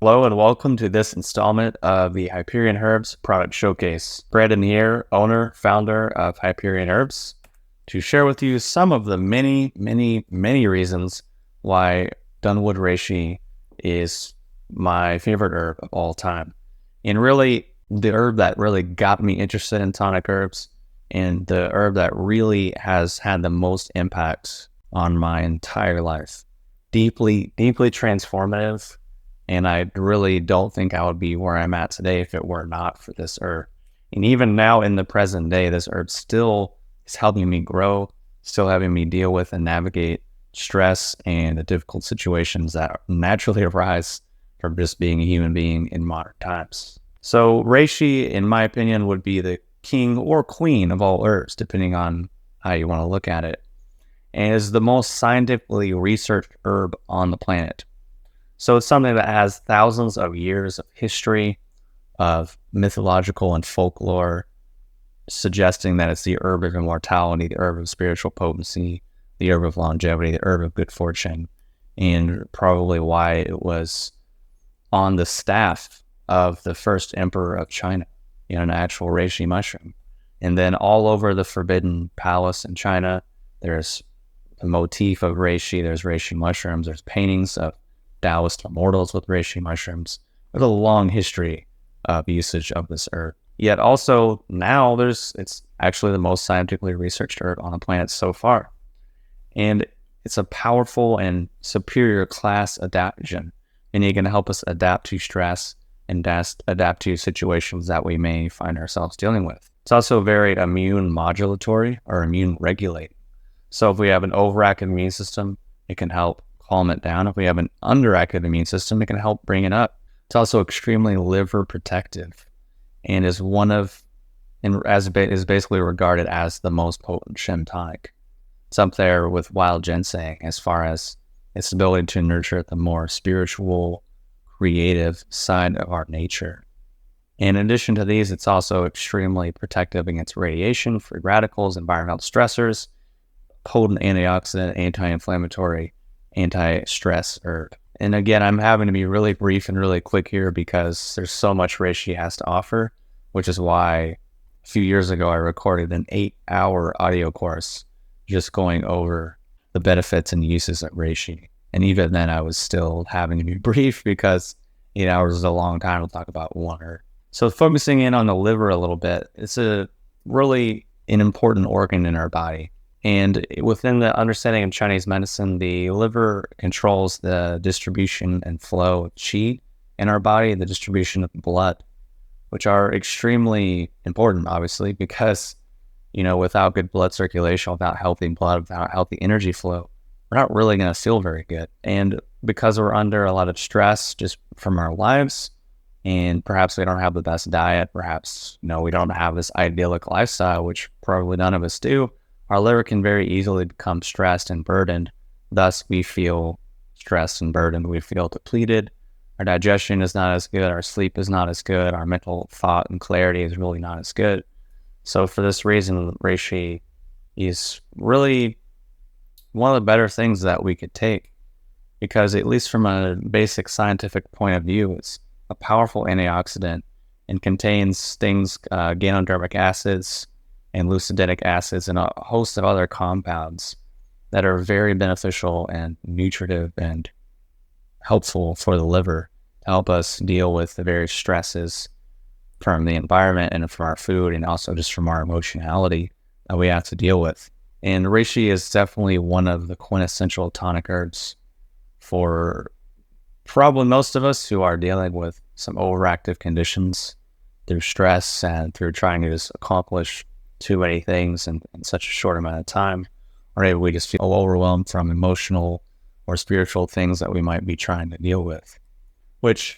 Hello and welcome to this installment of the Hyperion Herbs Product Showcase. Brandon here, owner, founder of Hyperion Herbs, to share with you some of the many reasons why Dunwood Reishi is my favorite herb of all time. And really, the herb that really got me interested in tonic herbs and the herb that really has had the most impact on my entire life. Deeply transformative. And I really don't think I would be where I'm at today if it were not for this herb. And even now in the present day, this herb still is helping me grow, still having me deal with and navigate stress and the difficult situations that naturally arise from just being a human being in modern times. So reishi, in my opinion, would be the king or queen of all herbs, depending on how you want to look at it, and is the most scientifically researched herb on the planet. So it's something that has thousands of years of history, of mythological and folklore, suggesting that it's the herb of immortality, the herb of spiritual potency, the herb of longevity, the herb of good fortune, and probably why it was on the staff of the first emperor of China, an actual reishi mushroom. And then all over the Forbidden Palace in China, there's a motif of reishi, there's reishi mushrooms, there's paintings of Taoist immortals with reishi mushrooms. There's a long history of usage of this herb. Yet also now it's actually the most scientifically researched herb on the planet so far. And it's a powerful and superior class adaptogen. And it can help us adapt to stress and adapt to situations that we may find ourselves dealing with. It's also very immune modulatory or immune regulating. So if we have an overactive immune system, it can help calm it down. If we have an underactive immune system, it can help bring it up. It's also extremely liver protective and is is basically regarded as the most potent Shem tonic. It's up there with wild ginseng as far as its ability to nurture the more spiritual, creative side of our nature. In addition to these, it's also extremely protective against radiation, free radicals, environmental stressors, potent antioxidant, anti-inflammatory, anti-stress herb. And again, I'm having to be really brief and really quick here because there's so much reishi has to offer, which is why a few years ago I recorded an 8-hour audio course just going over the benefits and uses of reishi. And even then I was still having to be brief because 8 hours is a long time to talk about one herb. So focusing in on the liver a little bit, it's really an important organ in our body. And within the understanding of Chinese medicine, the liver controls the distribution and flow of qi in our body, the distribution of blood, which are extremely important, obviously, because, without good blood circulation, without healthy blood, without healthy energy flow, we're not really going to feel very good. And because we're under a lot of stress just from our lives, and perhaps we don't have the best diet, perhaps, we don't have this idyllic lifestyle, which probably none of us do, our liver can very easily become stressed and burdened. Thus, we feel stressed and burdened. We feel depleted. Our digestion is not as good. Our sleep is not as good. Our mental thought and clarity is really not as good. So for this reason, reishi is really one of the better things that we could take because at least from a basic scientific point of view, it's a powerful antioxidant and contains things, ganodermic acids, and lucidinic acids and a host of other compounds that are very beneficial and nutritive and helpful for the liver to help us deal with the various stresses from the environment and from our food and also just from our emotionality that we have to deal with. And reishi is definitely one of the quintessential tonic herbs for probably most of us who are dealing with some overactive conditions through stress and through trying to just accomplish too many things in such a short amount of time, or maybe we just feel overwhelmed from emotional or spiritual things that we might be trying to deal with. Which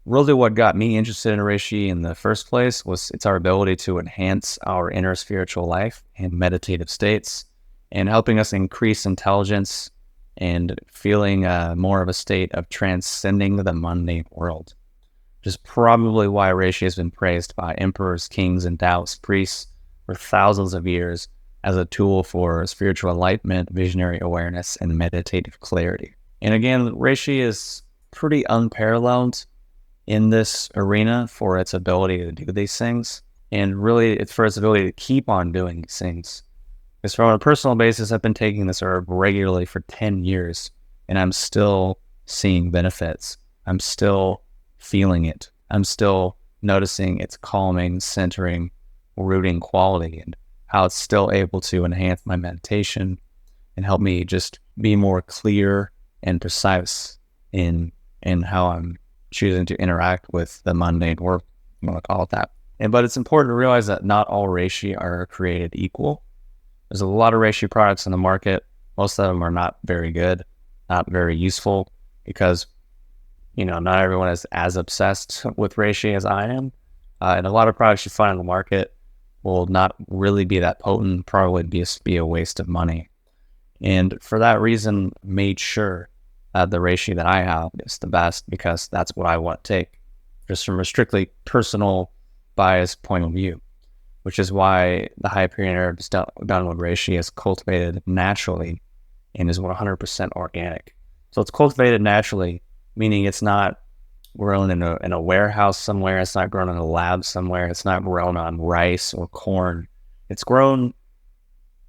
really what got me interested in reishi in the first place was its our ability to enhance our inner spiritual life and meditative states and helping us increase intelligence and feeling more of a state of transcending the mundane world. Which is probably why reishi has been praised by emperors, kings, and Taoist priests for thousands of years as a tool for spiritual enlightenment, visionary awareness, and meditative clarity. And again, reishi is pretty unparalleled in this arena for its ability to do these things. And really, it's for its ability to keep on doing these things. Because from a personal basis, I've been taking this herb regularly for 10 years, and I'm still seeing benefits. I'm still feeling it. I'm still noticing its calming, centering, rooting quality, and how it's still able to enhance my meditation and help me just be more clear and precise in how I'm choosing to interact with the mundane world. I'm going to call it that. But it's important to realize that not all reishi are created equal. There's a lot of reishi products in the market. Most of them are not very good, not very useful, because not everyone is as obsessed with reishi as I am. And a lot of products you find on the market will not really be that potent, probably be a waste of money. And for that reason, made sure that the reishi that I have is the best, because that's what I want to take, just from a strictly personal bias point of view, which is why the Hyperion Herbs done with reishi is cultivated naturally and is 100% organic. So it's cultivated naturally, meaning it's not grown in a warehouse somewhere. It's not grown in a lab somewhere. It's not grown on rice or corn. It's grown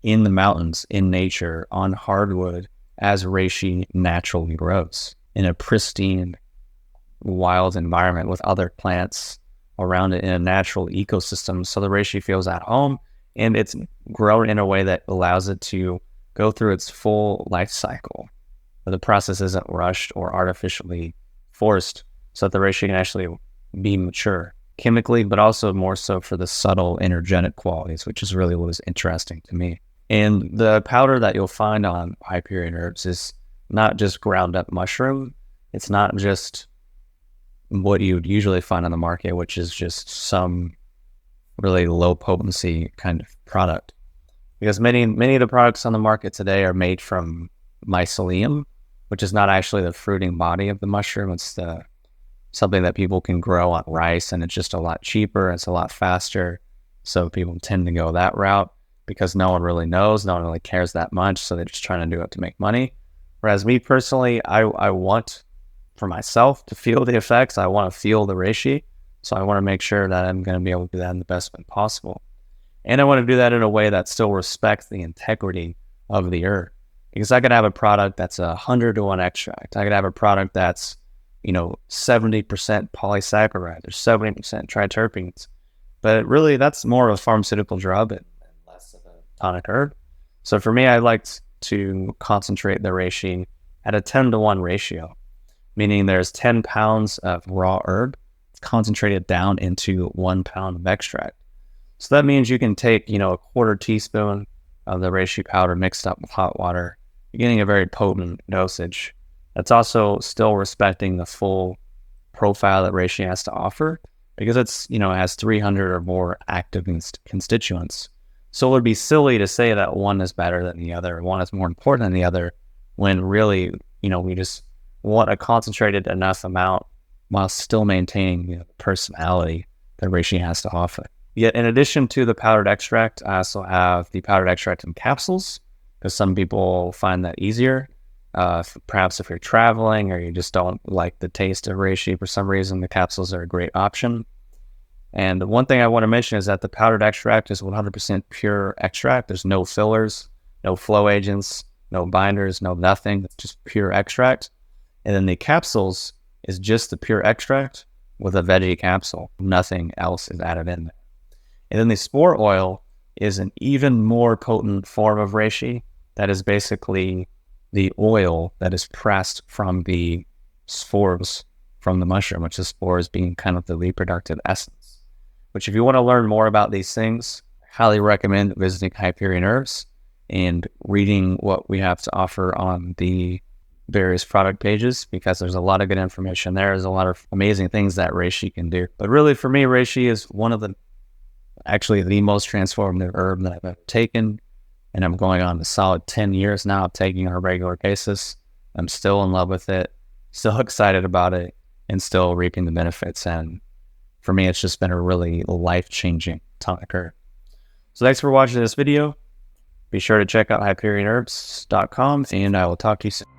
in the mountains, in nature, on hardwood, as reishi naturally grows, in a pristine, wild environment with other plants around it in a natural ecosystem. So the reishi feels at home, and it's grown in a way that allows it to go through its full life cycle. The process isn't rushed or artificially forced, so that the reishi can actually be mature chemically, but also more so for the subtle energetic qualities, which is really what was interesting to me. And the powder that you'll find on Hyperion Herbs is not just ground up mushroom. It's not just what you would usually find on the market, which is just some really low potency kind of product. Because many of the products on the market today are made from mycelium, which is not actually the fruiting body of the mushroom. It's something that people can grow on rice, and it's just a lot cheaper. It's a lot faster. So people tend to go that route because no one really knows, no one really cares that much. So they're just trying to do it to make money. Whereas me personally, I want for myself to feel the effects. I want to feel the reishi. So I want to make sure that I'm going to be able to do that in the best way possible. And I want to do that in a way that still respects the integrity of the herb. Because I could have a product that's 100-to-1 extract. I could have a product that's 70% polysaccharide or 70% triterpenes. But really, that's more of a pharmaceutical drug and less of a tonic herb. So for me, I like to concentrate the reishi at a 10-to-1 ratio, meaning there's 10 pounds of raw herb. It's concentrated down into 1 pound of extract. So that means you can take, a quarter teaspoon of the reishi powder mixed up with hot water. You're getting a very potent dosage. That's also still respecting the full profile that reishi has to offer, because it's, it has 300 or more active constituents. So it would be silly to say that one is better than the other, one is more important than the other, when really, we just want a concentrated enough amount while still maintaining the personality that reishi has to offer. Yet in addition to the powdered extract, I also have the powdered extract in capsules, because some people find that easier. Perhaps if you're traveling or you just don't like the taste of reishi for some reason, the capsules are a great option. And the one thing I want to mention is that the powdered extract is 100% pure extract. There's no fillers, no flow agents, no binders, no nothing. It's just pure extract. And then the capsules is just the pure extract with a veggie capsule. Nothing else is added in there. And then the spore oil is an even more potent form of reishi. That is basically the oil that is pressed from the spores from the mushroom, which the spores being kind of the reproductive essence. Which, if you want to learn more about these things, I highly recommend visiting Hyperion Herbs and reading what we have to offer on the various product pages, because there's a lot of good information there. There's a lot of amazing things that reishi can do. But really, for me, reishi is actually the most transformative herb that I've ever taken. And I'm going on a solid 10 years now of taking it on a regular basis. I'm still in love with it, still excited about it, and still reaping the benefits. And for me, it's just been a really life-changing tonic herb. So thanks for watching this video. Be sure to check out HyperionHerbs.com, and I will talk to you soon.